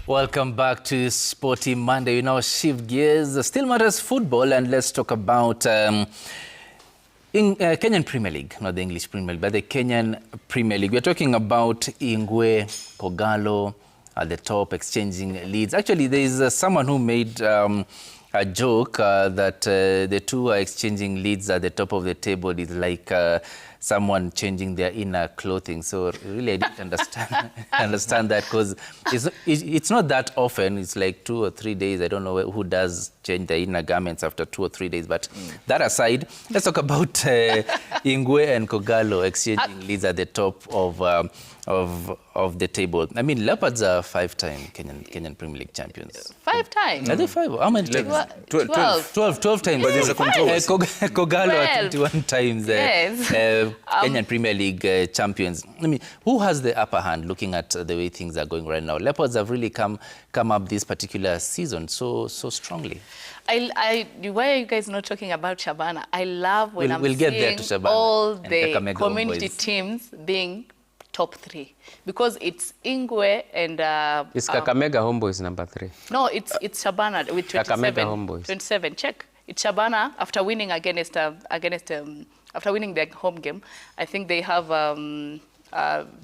Welcome back to Sporty Monday. We now shift gears. Still matters football, and let's talk about Kenyan Premier League, not the English Premier League, but the Kenyan Premier League. We're talking about Ingwe, Kogalo at the top, exchanging leads. Actually, there is someone who made a joke that the two are exchanging leads at the top of the table. Is like someone changing their inner clothing. So really, I didn't understand that, because it's not that often. It's like 2 or 3 days. I don't know who does change their inner garments after 2 or 3 days. But that aside, let's talk about Ingwe and Kogalo exchanging leads at the top of the table. I mean, Leopards are 5-time Kenyan Premier League champions. 5 times? Are they 5? How many times? 12 times. But there's a controversy. Kogalo are 21 times Yes. Kenyan Premier League champions. I mean, who has the upper hand looking at the way things are going right now? Leopards have really come up this particular season so strongly. Why are you guys not talking about Shabana? I love when we'll get there to seeing Shabana all and the Kakamega community Homeboys. teams being top 3. Because it's Ingwe and... It's Kakamega Homeboys number 3. No, it's Shabana with 27. Kakamega Homeboys. 27, check. It's Shabana after winning after winning their home game. I think they have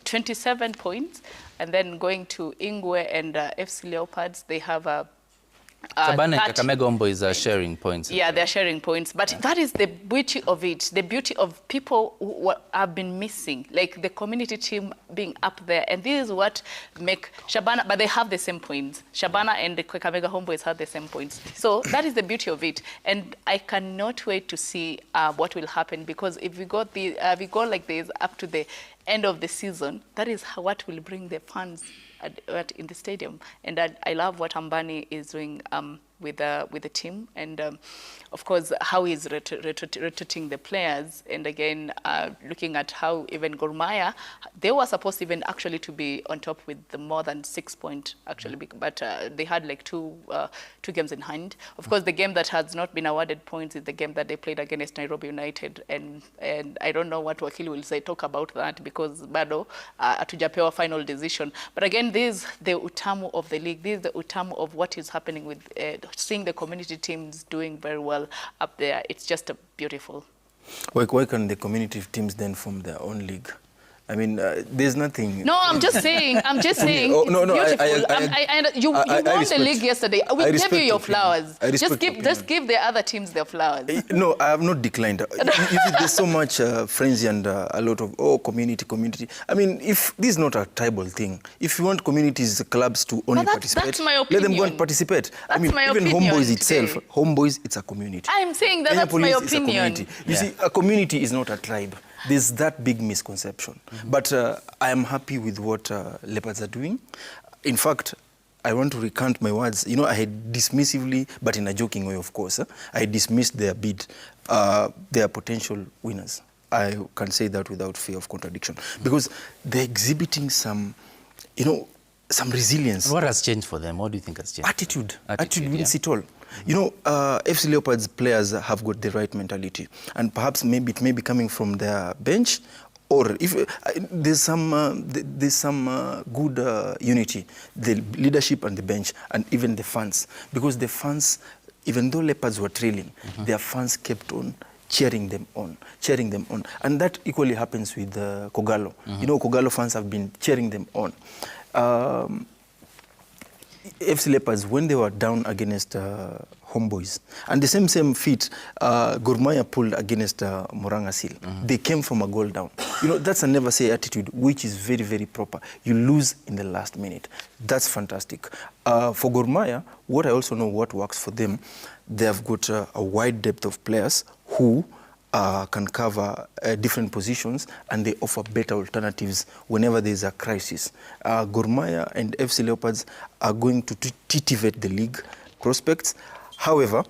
27 points. And then going to Ingwe and FC Leopards, they have Shabana and Kakamega Homeboys are sharing points. Yeah, they're sharing points. But that is the beauty of it, the beauty of people who have been missing, like the community team being up there. And this is what make Shabana, but they have the same points. Shabana and the Kakamega Homeboys have the same points. So that is the beauty of it. And I cannot wait to see what will happen, because if we go like this up to the end of the season, that is what will bring the fans in the stadium. And I love what Ambani is doing with the team, and of course how he's rotating the players, and again looking at how even Gor Mahia, they were supposed even actually to be on top with the more than 6 points actually, but they had like two games in hand. Of course, the game that has not been awarded points is the game that they played against Nairobi United, and I don't know what Wakili will talk about that, because bado hatujapewa final decision. But again, this is the utamu of the league. This is the utamu of what is happening with seeing the community teams doing very well up there. It's just beautiful. Why can the community teams then form their own league? I mean, there's nothing... No, I'm just saying, Oh, it's no, beautiful. You won respect, the league yesterday. We gave you your flowers. Just give the other teams their flowers. No, I have not declined. You see, there's so much frenzy and a lot of, community. I mean, if this is not a tribal thing, if you want communities, clubs to only participate, that's my let them go opinion. and participate. That's my even opinion Homeboys itself, today. Homeboys, it's a community. I'm saying that Kenya that's my Police is a opinion. community. You see, a community is not a tribe. There's that big misconception. But I am happy with what Leopards are doing. In fact, I want to recount my words. You know, I had dismissively, but in a joking way, of course, I dismissed their bid, their potential winners. I can say that without fear of contradiction. Because they're exhibiting some, some resilience. What has changed for them? What do you think has changed? Attitude wins it all. You know, FC Leopards players have got the right mentality, and perhaps maybe it may be coming from their bench, or if there's some good unity, the leadership and the bench, and even the fans, because the fans, even though Leopards were trailing, their fans kept on cheering them on, and that equally happens with Kogalo. You know, Kogalo fans have been cheering them on. FC Leopards, when they were down against Homeboys, and the same feat Gor Mahia pulled against Moranga Seal, they came from a goal down. You know, that's a never-say attitude, which is very, very proper. You lose in the last minute. That's fantastic. For Gor Mahia, what I also know what works for them, they have got a wide depth of players who can cover different positions, and they offer better alternatives whenever there's a crisis. Gor Mahia and FC Leopards are going to titivate the league prospects. However,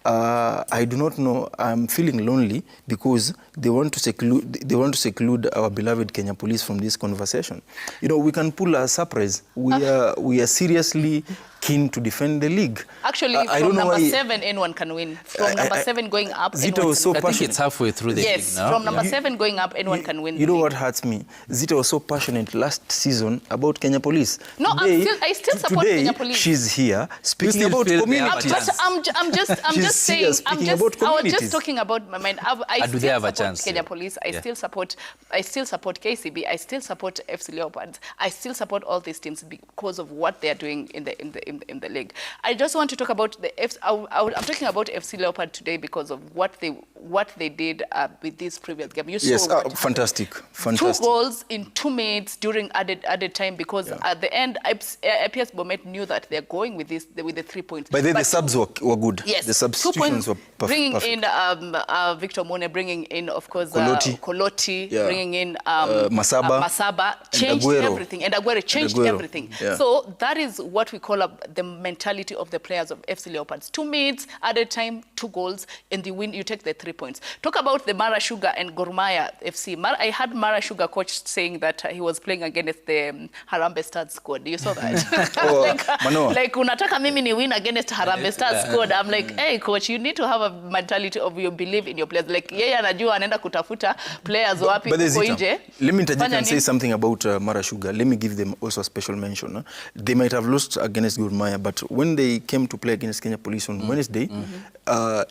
I do not know, I'm feeling lonely, because they want to seclude our beloved Kenya Police from this conversation. You know, we can pull a surprise. We are seriously keen to defend the league. Actually, from number 7, anyone can win. From number 7 going up, Zita was so I passionate. think it's halfway through the league now. From number 7 going up, anyone can win. You know what hurts me? Zita was so passionate last season about Kenya Police. No, I still support Kenya Police. She's here speaking still about feel communities. But I'm just saying. speaking about I was just communities. talking about my mind. I do still they have a support chance? Kenya Police. I still support KCB. I still support FC Leopards. I still support all these teams because of what they are doing in the league. I just want to talk about the I'm talking about FC Leopard today because of what they did with this previous game. You saw fantastic. 2 goals in 2 minutes during added time because at the end, APS Bomet knew that they're going with the 3 points. But the subs were good. Yes, The substitutions were perfect. Bringing in Victor Mone, bringing in, of course, Koloti, bringing in Masaba, changed everything. And Aguero changed everything. Yeah. So that is what we call the mentality of the players of FC Leopards. 2 minutes, added time, 2 goals, and the win, you take the 3 points. Talk about the Mara Sugar and Gor Mahia FC. I had Mara Sugar coach saying that he was playing against the Harambee Stars squad. You saw that? like unataka mimi ni win against Harambee Stars squad. I'm like, hey coach, you need to have a mentality of you believe in your players. Like yeye anajua anaenda kutafuta players wapi huko nje. Let me interject and say something about Mara Sugar. Let me give them also a special mention. They might have lost against Gor Mahia, but when they came to play against Kenya Police on Wednesday,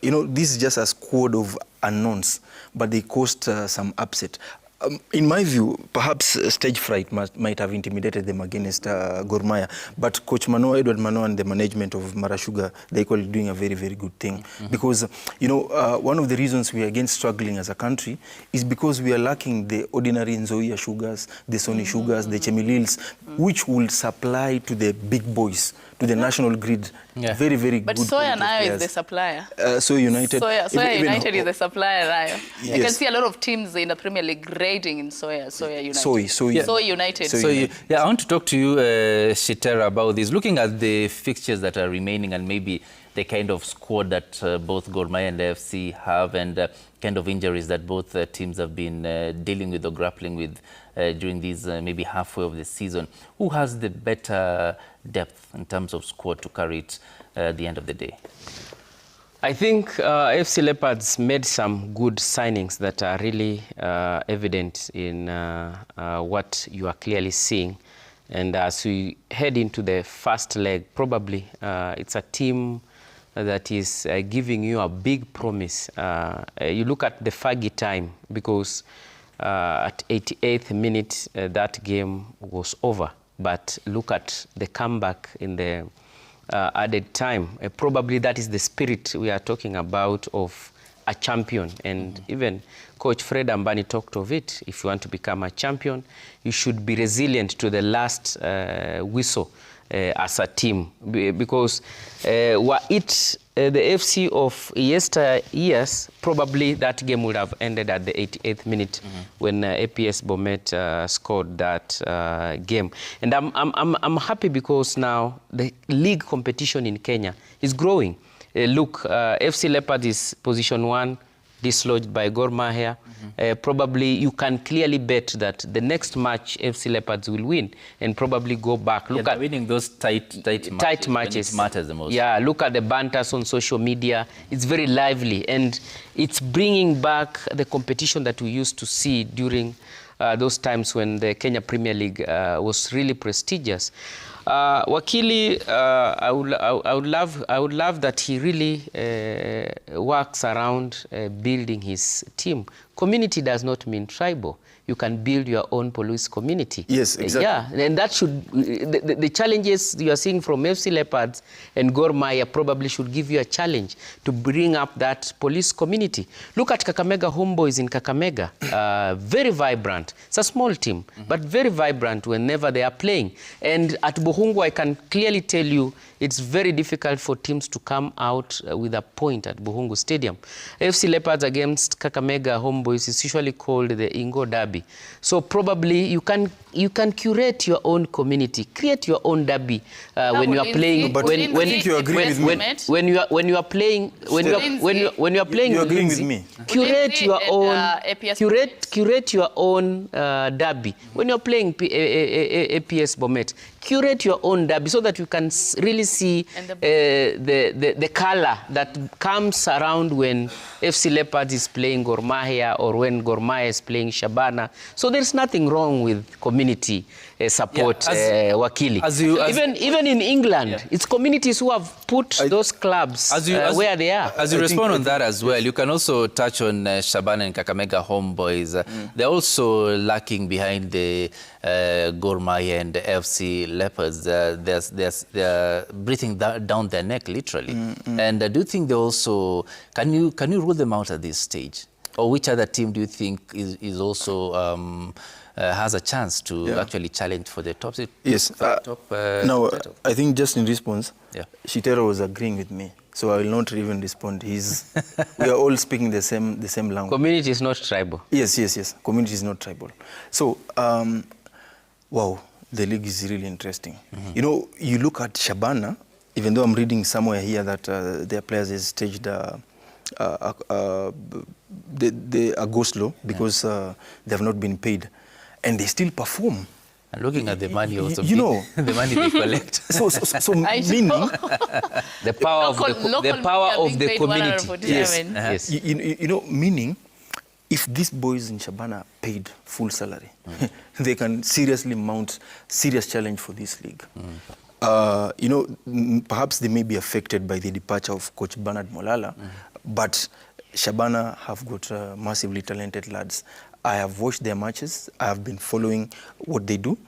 you know, this is just a squad of unknowns, but they caused some upset. In my view, perhaps stage fright might have intimidated them against Gor Mahia, but Coach Edward Manoa and the management of Mara Sugar, they're equally doing a very, very good thing. Because, you know, one of the reasons we are again struggling as a country is because we are lacking the ordinary Nzoia Sugars, the Sony Sugars, the Chemilils, which will supply to the big boys, to the national grid. Very, very but good. But Soya Nayo is the supplier. Soya United. Soya United is the supplier, Nayo. I can see a lot of teams in the Premier League grading in Soya United. Soya United. I want to talk to you, Shitera, about this. Looking at the fixtures that are remaining and maybe the kind of squad that both Gor Mahia and the FC have and kind of injuries that both teams have been dealing with or grappling with during these maybe halfway of the season. Who has the better depth in terms of squad to carry it at the end of the day? I think FC Leopards made some good signings that are really evident in what you are clearly seeing. And as we head into the first leg, probably it's a team that is giving you a big promise. You look at the Fagi time, because at 88th minute, that game was over. But look at the comeback in the added time. Probably that is the spirit we are talking about of a champion. And even Coach Fred Ambani talked of it. If you want to become a champion, you should be resilient to the last whistle as a team. Because were it the FC of yesteryears, probably that game would have ended at the 88th minute when APS Bomet scored that game. And I'm happy because now the league competition in Kenya is growing. Look, FC Leopard is position 1, dislodged by Gor Mahia. Probably you can clearly bet that the next match FC Leopards will win and probably go back. Look at winning those tight matches. It matters the most. Yeah, look at the banters on social media. It's very lively and it's bringing back the competition that we used to see during those times when the Kenya Premier League was really prestigious. Wakili, I would love that he really works around building his team. Community does not mean tribal. You can build your own police community. Yes, exactly. Yeah, and that should, the challenges you are seeing from FC Leopards and Gor Mahia probably should give you a challenge to bring up that police community. Look at Kakamega Homeboys in Kakamega. Very vibrant. It's a small team, but very vibrant whenever they are playing. And at Buhungu, I can clearly tell you, it's very difficult for teams to come out with a point at Buhungu Stadium. FC Leopards against Kakamega Homeboys Homeboys is usually called the Ingwe Derby. So probably you can curate your own community, create your own derby when you are playing. But I think you agree with me. When you are playing You're agreeing with me. Curate your own curate your own derby. When you're playing APS Bomet, curate your own derby so that you can really see the color that comes around when FC Leopards is playing Gor Mahia or when Gor Mahia is playing Shabana. So there's nothing wrong with community support, Wakili. Even in England, it's communities who have put those clubs where they are. As you respond on that as well, you can also touch on Shabana and Kakamega Homeboys. They're also lacking behind the Gor Mahia and the FC Leopards. They're breathing down their neck, literally. And do you think they also, can you rule them out at this stage? Or which other team do you think is also has a chance to actually challenge for the top? Yes. Now, I think just in response, Shitero was agreeing with me. So I will not even respond. We are all speaking the same language. Community is not tribal. Yes. Community is not tribal. So, wow, the league is really interesting. You know, you look at Shabana, even though I'm reading somewhere here that their players has staged the Agoslo because they have not been paid. And they still perform. And looking at the money also, you know, the money they collect. So meaning the power of the community. Yes. You know, meaning if these boys in Shabana paid full salary, they can seriously mount serious challenge for this league. You know, perhaps they may be affected by the departure of Coach Bernard Molala, but Shabana have got massively talented lads. I have watched their matches. I have been following what they do,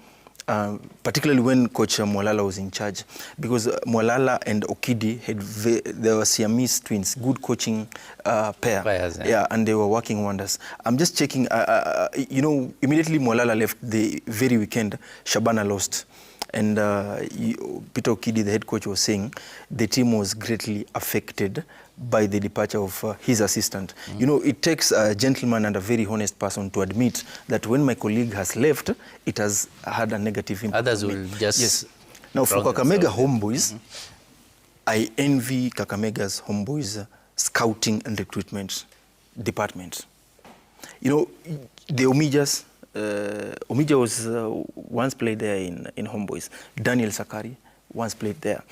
particularly when Coach Molala was in charge, because Molala and Okidi they were Siamese twins, good coaching pair. Players, and they were working wonders. I'm just checking. You know, immediately Molala left the very weekend, Shabana lost. And Peter Okidi, the head coach, was saying the team was greatly affected by the departure of his assistant. You know, it takes a gentleman and a very honest person to admit that when my colleague has left, it has had a negative impact. Others will just... Yes. Now, for Kakamega Homeboys, I envy Kakamega's Homeboys scouting and recruitment department. You know, the Omijas, Omija was once played there in Homeboys. Daniel Sakari once played there.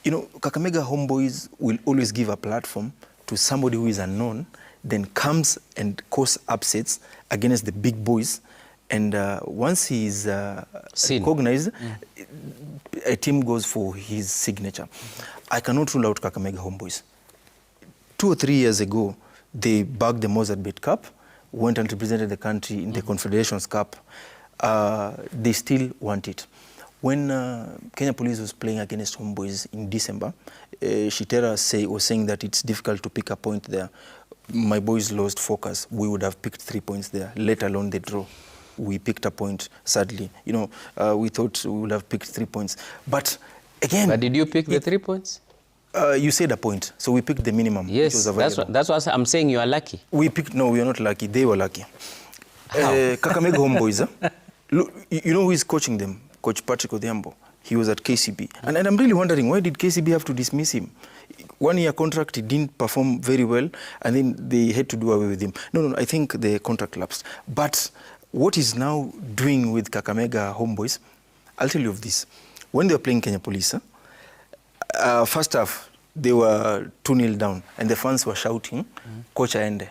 You know, Kakamega Homeboys will always give a platform to somebody who is unknown, then comes and cause upsets against the big boys. And once he is recognized, a team goes for his signature. I cannot rule out Kakamega Homeboys. 2 or 3 years ago, they bagged the Mozambique Cup, went and represented the country in the Confederations Cup. They still want it. When Kenya Police was playing against Homeboys in December, Shitera was saying that it's difficult to pick a point there. My boys lost focus. We would have picked 3 points there, let alone the draw. We picked a point, sadly. You know, we thought we would have picked 3 points. But again... But did you pick the 3 points? You said a point, so we picked the minimum. Yes, that's what I'm saying. You are lucky. No, we are not lucky. They were lucky. Kakamega Homeboys, look, you know who is coaching them? Coach Patrick Odhiambo. He was at KCB. And I'm really wondering, why did KCB have to dismiss him? 1 year contract, he didn't perform very well, and then they had to do away with him. No, I think the contract lapsed. But what he's now doing with Kakamega Homeboys, I'll tell you of this. When they were playing Kenya Police, first half, they were 2-0 down, and the fans were shouting, Coach aende.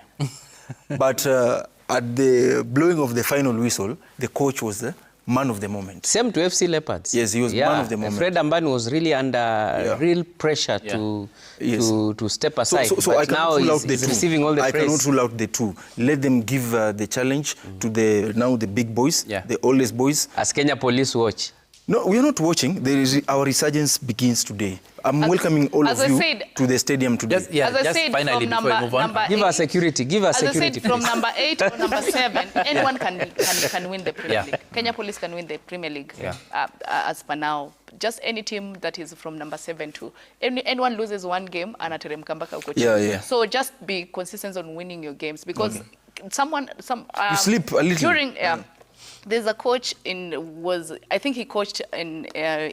But at the blowing of the final whistle, the coach was the man of the moment. Same to FC Leopards. Yes, he was man of the moment. Fred Ambani was really under real pressure to step aside. So I cannot rule out the two. Receiving all the praise. I cannot rule out the two. Let them give the challenge to the big boys, the oldest boys. As Kenya Police watch. No, we are not watching. Our resurgence begins today. I'm welcoming all of you to the stadium today. Just finally, before we move on. Give us security. Give us security. As I said, from number 8 or number 7, anyone can win the Premier League. Kenya Police can win the Premier League as per now. Just any team that is from number 7 to anyone loses one game, anateremka mpaka uko chini. So just be consistent on winning your games, because You sleep a little. During, there's a coach I think he coached in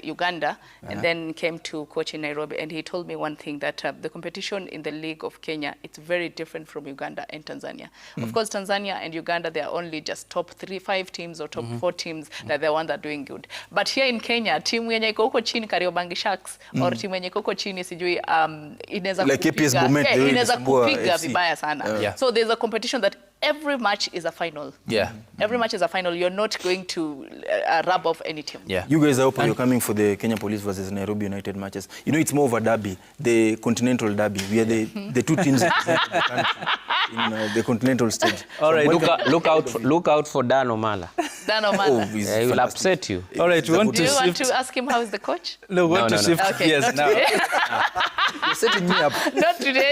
Uganda and then came to coach in Nairobi, and he told me one thing, that the competition in the league of Kenya, it's very different from Uganda and Tanzania. Of course, Tanzania and Uganda, they are only just top 5 teams or top 4 teams that the ones that are doing good. But here in Kenya, team yenye iko huko chini Kariobangi Sharks or team yenye iko huko chini sijui inaweza kupiga vibaya sana. So there's a competition that every match is a final. Every match is a final. You're not going to rub off any team. You guys are open. You're coming for the Kenya Police versus Nairobi United matches. You know, it's more of a derby, the continental derby. We are the 2 teams in the continental stage. All right, look out for Dan Omala. Dan Omala. He will upset you. All right, Do you want to ask him how is the coach? No, we want to shift gears now. You're setting me up. Not today.